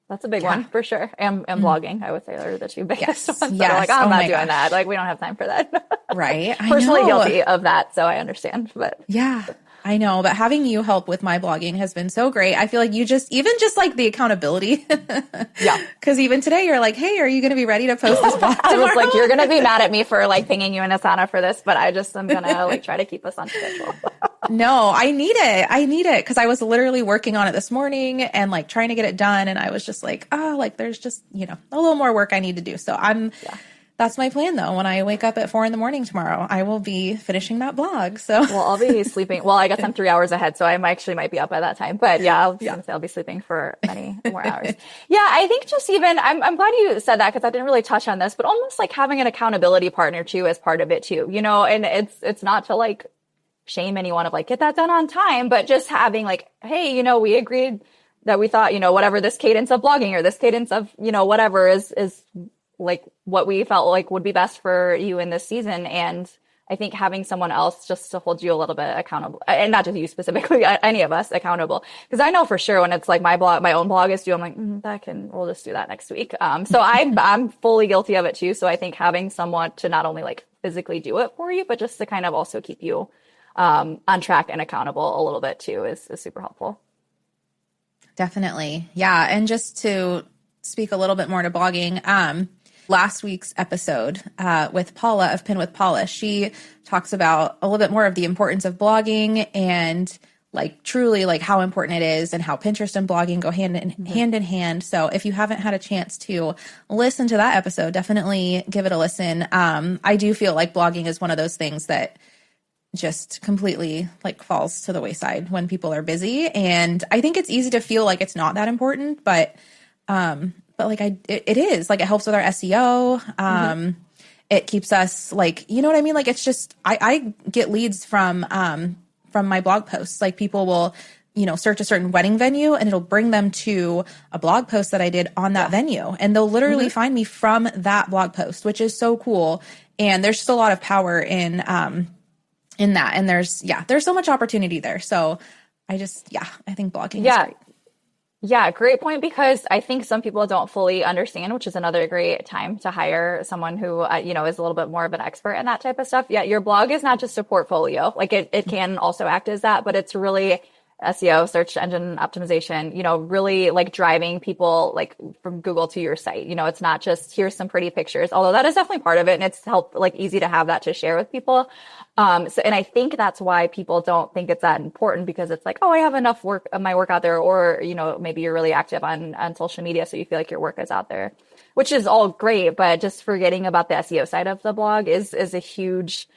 that's a big one for sure. And blogging, I would say, are the two biggest ones. Yes. That are like, I'm not doing that. Like we don't have time for that. Right. Personally guilty of that. So I understand, but yeah. I know, but having you help with my blogging has been so great. I feel like you just like the accountability. Yeah. Cause even today you're like, hey, are you going to be ready to post this blog tomorrow? I was like, you're going to be mad at me for like pinging you in Asana for this, but I just am going to like try to keep us on schedule. No, I need it. Cause I was literally working on it this morning and like trying to get it done. And I was just like, there's just, a little more work I need to do. So that's my plan though. When I wake up at 4 a.m. tomorrow, I will be finishing that blog. So well, I'll be sleeping. Well, I guess I'm 3 hours ahead, so I might be up by that time. But I'll be sleeping for many more hours. Yeah, I think just even I'm glad you said that because I didn't really touch on this, but almost like having an accountability partner too as part of it too. And it's not to like shame anyone of like get that done on time, but just having like, hey, we agreed that we thought whatever this cadence of blogging or this cadence of whatever is like what we felt like would be best for you in this season. And I think having someone else just to hold you a little bit accountable, and not just you specifically, any of us accountable. Because I know for sure when it's like my own blog is due, I'm like, we'll just do that next week. So I'm fully guilty of it too. So I think having someone to not only like physically do it for you, but just to kind of also keep you on track and accountable a little bit too is super helpful. Definitely. Yeah. And just to speak a little bit more to blogging, last week's episode with Paula of Pin with Paula, she talks about a little bit more of the importance of blogging and like truly like how important it is and how Pinterest and blogging go hand in hand. So if you haven't had a chance to listen to that episode, definitely give it a listen. I do feel like blogging is one of those things that just completely like falls to the wayside when people are busy. And I think it's easy to feel like it's not that important, but like it is. Like it helps with our SEO. It keeps us like, you know what I mean? Like it's just I get leads from my blog posts. Like people will, search a certain wedding venue and it'll bring them to a blog post that I did on that venue. And they'll literally find me from that blog post, which is so cool. And there's just a lot of power in that. And there's so much opportunity there. So I think blogging is great. Yeah, great point, because I think some people don't fully understand, which is another great time to hire someone who, is a little bit more of an expert in that type of stuff. Yeah, your blog is not just a portfolio. Like it can also act as that, but it's really SEO, search engine optimization, really like driving people like from Google to your site. It's not just here's some pretty pictures, although that is definitely part of it. And it's easy to have that to share with people. And I think that's why people don't think it's that important, because it's like, oh, I have enough my work out there. Or, maybe you're really active on social media, so you feel like your work is out there, which is all great. But just forgetting about the SEO side of the blog is a huge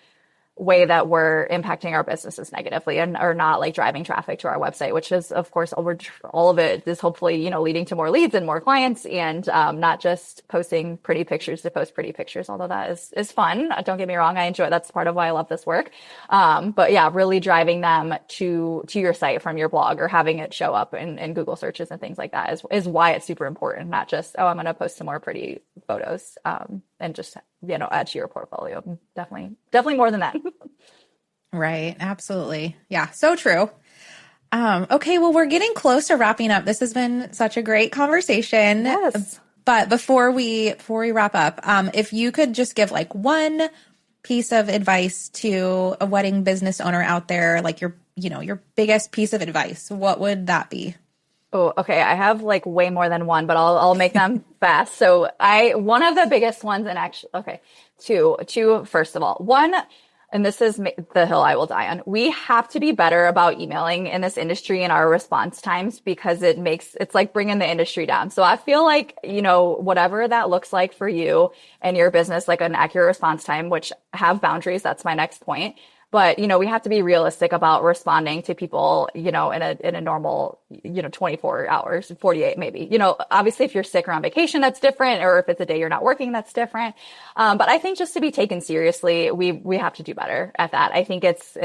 way that we're impacting our businesses negatively and are not like driving traffic to our website, which is of course all of it is hopefully, leading to more leads and more clients, and not just posting pretty pictures to post pretty pictures, although that is fun. Don't get me wrong. I enjoy it. That's part of why I love this work. But yeah, really driving them to your site from your blog, or having it show up in Google searches and things like that is why it's super important. Not just, oh, I'm going to post some more pretty photos, and just, add to your portfolio. Definitely more than that. Right. Absolutely. Yeah. So true. Okay. Well, we're getting close to wrapping up. This has been such a great conversation. Yes. But before we wrap up, if you could just give like one piece of advice to a wedding business owner out there, like your biggest piece of advice, what would that be? Oh, okay. I have like way more than one, but I'll make them fast. So one of the biggest ones, and actually, okay, two, first of all, one, and this is the hill I will die on. We have to be better about emailing in this industry and our response times, because it's like bringing the industry down. So I feel like, whatever that looks like for you and your business, like an accurate response time, which have boundaries. That's my next point. But, we have to be realistic about responding to people, in a normal, 24 hours, 48 maybe. Obviously if you're sick or on vacation, that's different. Or if it's a day you're not working, that's different. But I think just to be taken seriously, we have to do better at that. I think it's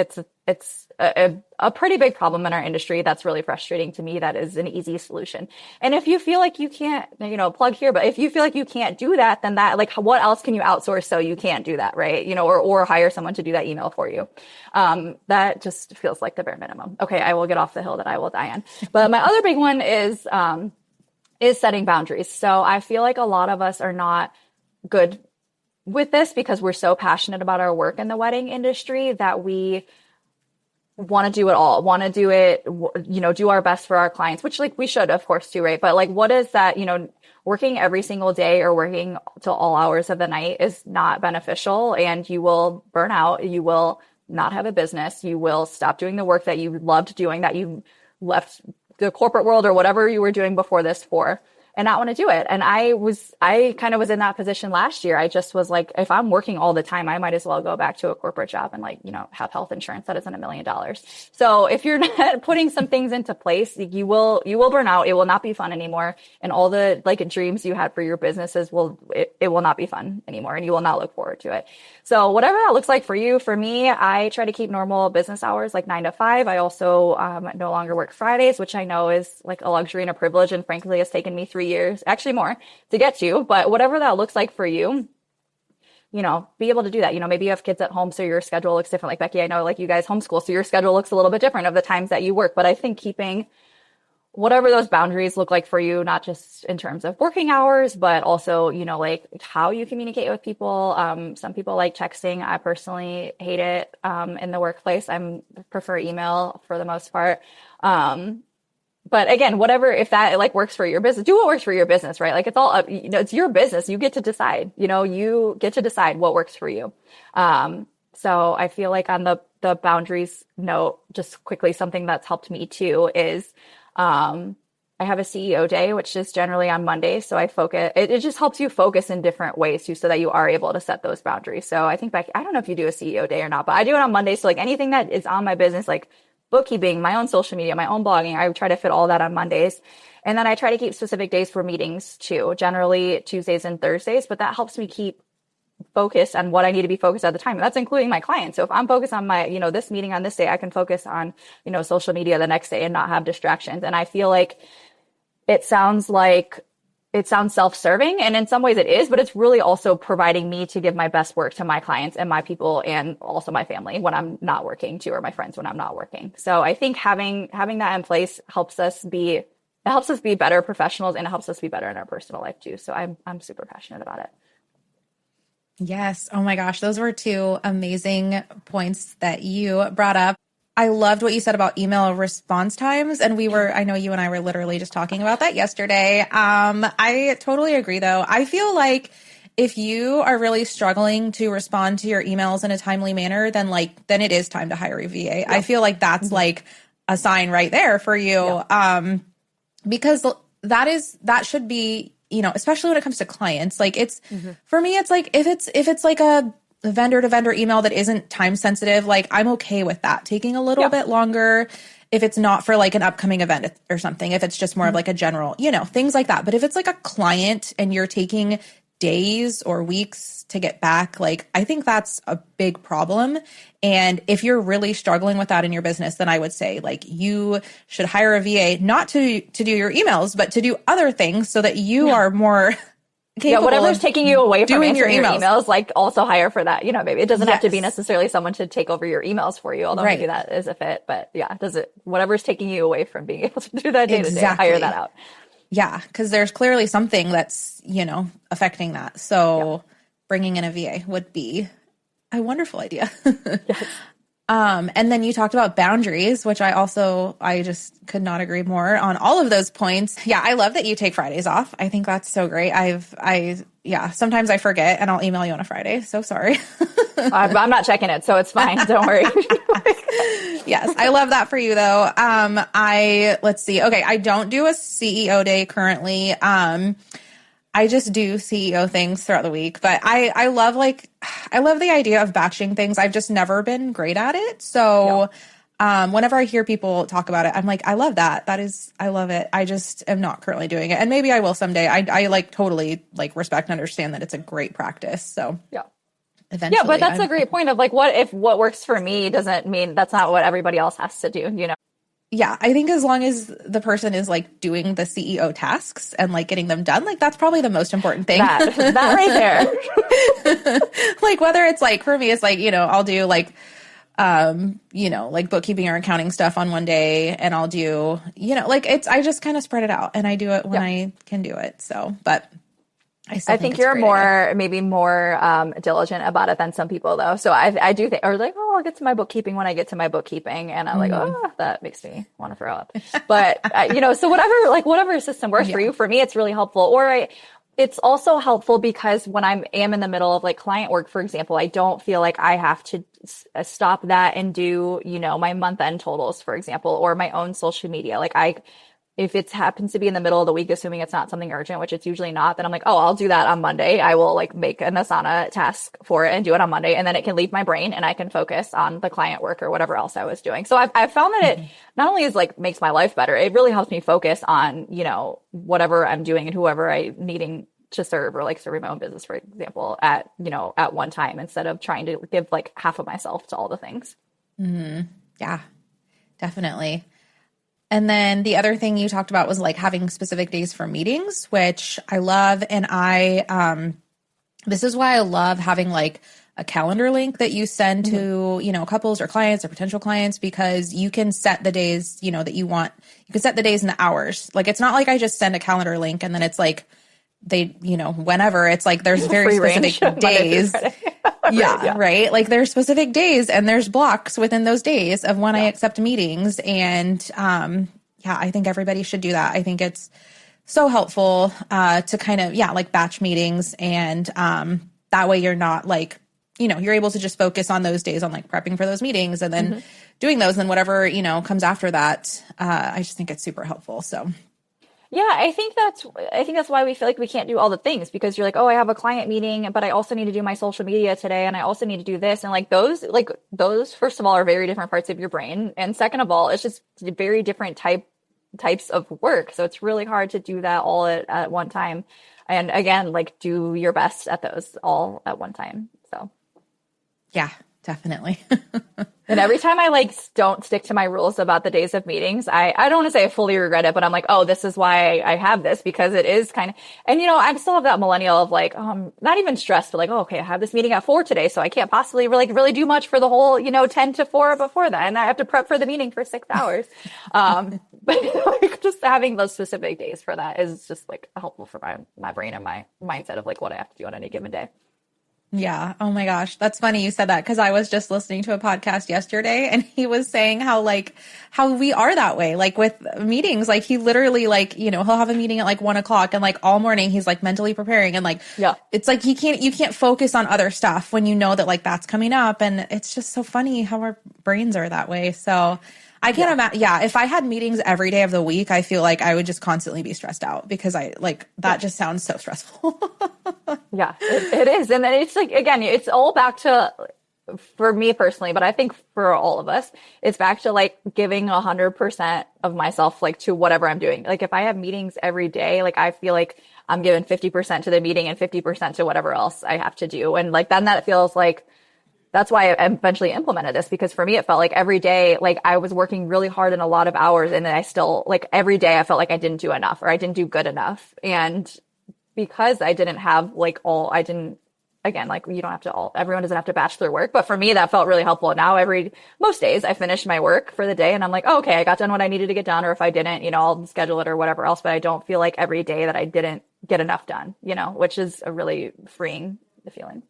a pretty big problem in our industry that's really frustrating to me. That is an easy solution. And if you feel like you can't, plug here, but if you feel like you can't do that, then what else can you outsource so you can't do that, right? Or hire someone to do that email for you. That just feels like the bare minimum. Okay, I will get off the hill that I will die on. But my other big one is setting boundaries. So I feel like a lot of us are not good with this, because we're so passionate about our work in the wedding industry that we want to do it all, want to do it, do our best for our clients, which like we should, of course, too, right? But like, what is that, working every single day or working till all hours of the night is not beneficial, and you will burn out. You will not have a business. You will stop doing the work that you loved doing, that you left the corporate world or whatever you were doing before this for, and not want to do it. And I kind of was in that position last year. I just was like, if I'm working all the time, I might as well go back to a corporate job and have health insurance that isn't $1 million. So if you're not putting some things into place, you will burn out. It will not be fun anymore. And all the dreams you had for your businesses it will not be fun anymore, and you will not look forward to it. So whatever that looks like for you, for me, I try to keep normal business hours, like 9 to 5. I also no longer work Fridays, which I know is like a luxury and a privilege, and frankly has taken me 3 years, actually more, to get to. But whatever that looks like for you, be able to do that. Maybe you have kids at home, so your schedule looks different. Like Becky, I know like you guys homeschool, so your schedule looks a little bit different of the times that you work. But I think keeping whatever those boundaries look like for you, not just in terms of working hours, but also, like how you communicate with people. Some people like texting. I personally hate it in the workplace. I prefer email for the most part. But again, whatever, if that like works for your business, do what works for your business, right? Like it's all up, it's your business. You get to decide, you get to decide what works for you. So I feel like on the boundaries note, just quickly, something that's helped me too is, I have a CEO day, which is generally on Monday. So I focus, it just helps you focus in different ways too, so that you are able to set those boundaries. So I think Becky, I don't know if you do a CEO day or not, but I do it on Monday. So like anything that is on my business, like bookkeeping, my own social media, my own blogging, I try to fit all that on Mondays. And then I try to keep specific days for meetings too, generally Tuesdays and Thursdays, but that helps me keep focused on what I need to be focused at the time. And that's including my clients. So if I'm focused on my, this meeting on this day, I can focus on, social media the next day and not have distractions. And I feel like it sounds self-serving, and in some ways it is, but it's really also providing me to give my best work to my clients and my people and also my family when I'm not working too, or my friends when I'm not working. So I think having that in place helps us be better professionals, and it helps us be better in our personal life too. So I'm super passionate about it. Yes. Oh my gosh. Those were two amazing points that you brought up. I loved what you said about email response times. And I know you and I were literally just talking about that yesterday. I totally agree though. I feel like if you are really struggling to respond to your emails in a timely manner, then it is time to hire a VA. Yeah. I feel like that's like a sign right there for you. Yeah. Because that should be, especially when it comes to clients, like it's, for me, it's like, if it's like a vendor to vendor email that isn't time sensitive, like I'm okay with that taking a little bit longer if it's not for like an upcoming event or something, if it's just more of like a general, things like that. But if it's like a client and you're taking days or weeks to get back, like I think that's a big problem. And if you're really struggling with that in your business, then I would say like you should hire a VA, not to do your emails, but to do other things so that you are more capable. Whatever's taking you away from answering your emails, like also hire for that. Maybe it doesn't have to be necessarily someone to take over your emails for you, although maybe that is a fit. But whatever's taking you away from being able to do that day to day, hire that out. Yeah, because there's clearly something that's, affecting that. So bringing in a VA would be a wonderful idea. Yes. And then you talked about boundaries, which I just could not agree more on all of those points. Yeah, I love that you take Fridays off. I think that's so great. Sometimes I forget and I'll email you on a Friday. So sorry. I'm not checking it, so it's fine. Don't worry. Yes, I love that for you though. Let's see. Okay, I don't do a CEO day currently. I just do CEO things throughout the week, but I love the idea of batching things. I've just never been great at it. So, whenever I hear people talk about it, I'm like, I love that. I love it. I just am not currently doing it. And maybe I will someday. I like totally like respect and understand that it's a great practice. So eventually. Yeah, but that's a great point of like, what if what works for me doesn't mean that's not what everybody else has to do, Yeah, I think as long as the person is like doing the CEO tasks and like getting them done, like that's probably the most important thing. That right there. Like whether it's like, for me, it's like, I'll do like, like bookkeeping or accounting stuff on one day, and I'll do, I just kind of spread it out and I do it when I can do it. So, but I think you're maybe more diligent about it than some people though. So I do think, or like, I'll get to my bookkeeping when I get to my bookkeeping, and I'm like, that makes me want to throw up. But so whatever system works for you. For me, it's really helpful. It's also helpful because when I am in the middle of like client work, for example, I don't feel like I have to stop that and do, my month end totals, for example, or my own social media. Like if it happens to be in the middle of the week, assuming it's not something urgent, which it's usually not, then I'm like, I'll do that on Monday. I will like make an Asana task for it and do it on Monday. And then it can leave my brain and I can focus on the client work or whatever else I was doing. So I've found that it not only is like makes my life better, it really helps me focus on, whatever I'm doing and whoever I'm needing to serve, or like serving my own business, for example, at one time, instead of trying to give like half of myself to all the things. Mm-hmm. Yeah, definitely. And then the other thing you talked about was like having specific days for meetings, which I love. And I This is why I love having like a calendar link that you send to, couples or clients or potential clients, because you can set the days, that you want. You can set the days and the hours. Like, it's not like I just send a calendar link and then it's like whenever. It's like there's very specific days. Right. Like there's specific days and there's blocks within those days of when I accept meetings. And I think everybody should do that. I think it's so helpful to kind of, like batch meetings. And that way you're not like, you're able to just focus on those days on like prepping for those meetings and then doing those, and then whatever, comes after that. I just think it's super helpful. So. Yeah, I think that's why we feel like we can't do all the things, because you're like, oh, I have a client meeting, but I also need to do my social media today, and I also need to do this. And like those, first of all, are very different parts of your brain. And second of all, it's just very different types of work. So it's really hard to do that all at one time. And again, like do your best at those all at one time. So. Yeah, definitely. And every time I like don't stick to my rules about the days of meetings, I don't want to say I fully regret it, but I'm like, oh, this is why I have this, because it is kind of, and I still have that millennial of like, not even stressed, but like, oh, okay, I have this meeting at 4 today, so I can't possibly really do much for the whole, 10 to 4 before that. And I have to prep for the meeting for 6 hours. But like just having those specific days for that is just like helpful for my brain and my mindset of like what I have to do on any given day. Yeah. Oh my gosh. That's funny you said that, because I was just listening to a podcast yesterday and he was saying how we are that way, like with meetings. Like he literally like, he'll have a meeting at like 1:00 and like all morning he's like mentally preparing, and like, it's like you can't focus on other stuff when that like that's coming up. And it's just so funny how our brains are that way. So I can't imagine. Yeah. If I had meetings every day of the week, I feel like I would just constantly be stressed out, because that just sounds so stressful. Yeah, it is. And then it's like, again, it's all back to, for me personally, but I think for all of us, it's back to like giving 100% of myself, like to whatever I'm doing. Like if I have meetings every day, like I feel like I'm giving 50% to the meeting and 50% to whatever else I have to do. And like, then that feels like, that's why I eventually implemented this, because for me, it felt like every day, like I was working really hard in a lot of hours, and then I still, like every day I felt like I didn't do enough, or I didn't do good enough. And because I didn't have like again, like you don't have to everyone doesn't have to batch their work, but for me, that felt really helpful. Now most days I finish my work for the day and I'm like, oh, okay, I got done what I needed to get done. Or if I didn't, I'll schedule it or whatever else, but I don't feel like every day that I didn't get enough done, which is a really freeing feeling.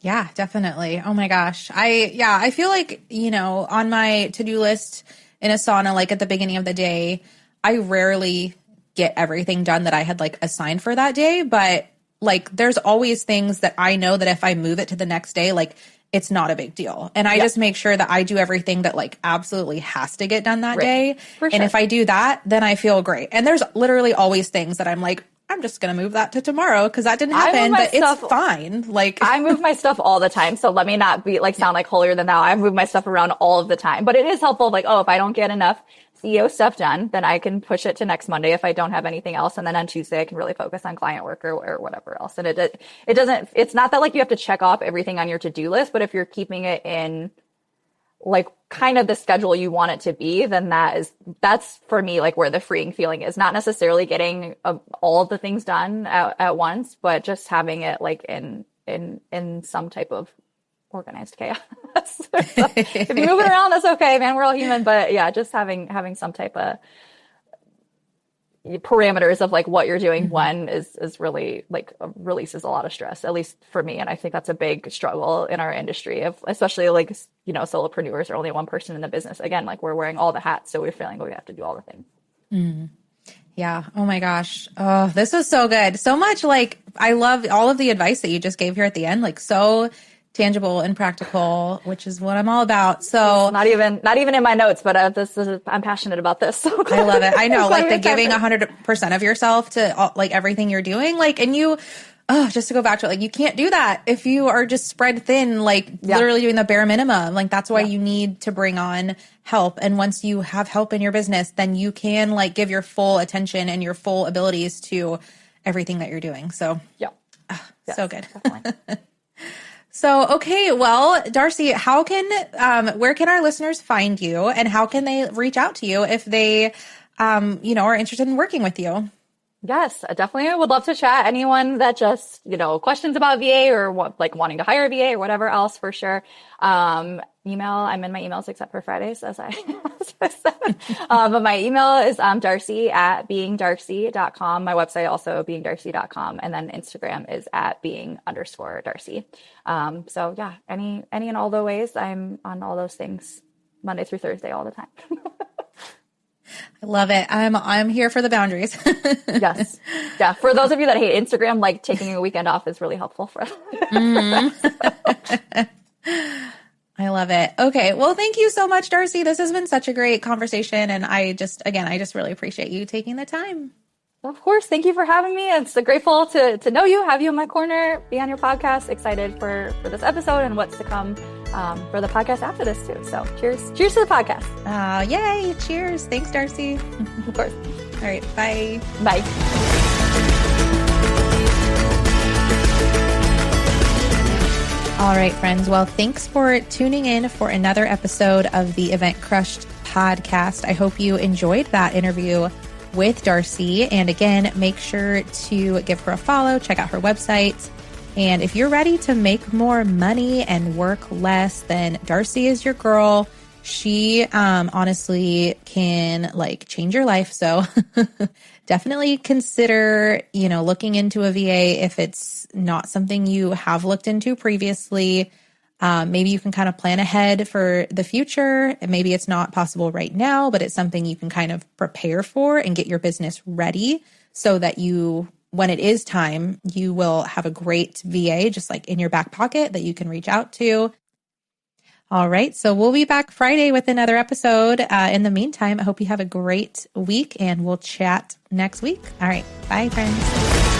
Yeah, definitely. Oh my gosh. I feel like, on my to-do list in Asana, like at the beginning of the day, I rarely get everything done that I had like assigned for that day. But like, there's always things that I know that if I move it to the next day, like it's not a big deal. And I just make sure that I do everything that like absolutely has to get done that day. For sure. And if I do that, then I feel great. And there's literally always things that I'm like, I'm just going to move that to tomorrow because that didn't happen, but it's fine. Like I move my stuff all the time. So let me not be like, sound like holier than thou. I move my stuff around all of the time, but it is helpful. Like, oh, if I don't get enough CEO stuff done, then I can push it to next Monday if I don't have anything else. And then on Tuesday, I can really focus on client work or whatever else. And it's not that like you have to check off everything on your to-do list, but if you're keeping it in like kind of the schedule you want it to be, then that's for me, like where the freeing feeling is. Not necessarily getting all of the things done at once, but just having it like in some type of organized chaos. So if you move it around, that's okay, man. We're all human. But yeah, just having some type of parameters of like what you're doing when is really like releases a lot of stress, at least for me. And I think that's a big struggle in our industry of especially like, solopreneurs are only one person in the business. Again, like we're wearing all the hats. So we're feeling like we have to do all the things. Mm. Yeah. Oh my gosh. Oh, this was so good. So much like, I love all of the advice that you just gave here at the end, like so tangible and practical, which is what I'm all about. So not even in my notes, but I'm passionate about this. So I love it. I know, like the giving 100% of yourself to like everything you're doing, like, and you, just to go back to it, like you can't do that if you are just spread thin, like literally doing the bare minimum. Like that's why you need to bring on help. And once you have help in your business, then you can like give your full attention and your full abilities to everything that you're doing. So so good. So, okay. Well, Darcy, where can our listeners find you and how can they reach out to you if they, are interested in working with you? Yes, I definitely would love to chat. Anyone that just, questions about VA or wanting to hire a VA or whatever else, for sure. Email, I'm in my emails except for Fridays, as I said. But my email is darcy@beingdarcy.com. My website also beingdarcy.com. And then Instagram is @being_Darcy. So yeah, any and all the ways, I'm on all those things Monday through Thursday all the time. I love it. I'm here for the boundaries. Yes. Yeah. For those of you that hate Instagram, like taking a weekend off is really helpful for us. Mm-hmm. I love it. Okay. Well, thank you so much, Darcy. This has been such a great conversation. And I just really appreciate you taking the time. Of course. Thank you for having me. It's so grateful to know you, have you in my corner, be on your podcast. Excited for this episode and what's to come for the podcast after this too. So cheers to the podcast. Yay. Cheers. Thanks, Darcy. Of course. All right. Bye. Bye. All right, friends. Well, thanks for tuning in for another episode of the Event Crushed podcast. I hope you enjoyed that interview with Darcy. And again, make sure to give her a follow, check out her website. And if you're ready to make more money and work less, then Darcy is your girl. She honestly can change your life. So definitely consider, looking into a VA if it's not something you have looked into previously. Maybe you can kind of plan ahead for the future. And maybe it's not possible right now, but it's something you can kind of prepare for and get your business ready so that when it is time, you will have a great VA just in your back pocket that you can reach out to. All right. So we'll be back Friday with another episode. In the meantime, I hope you have a great week and we'll chat next week. All right. Bye, friends.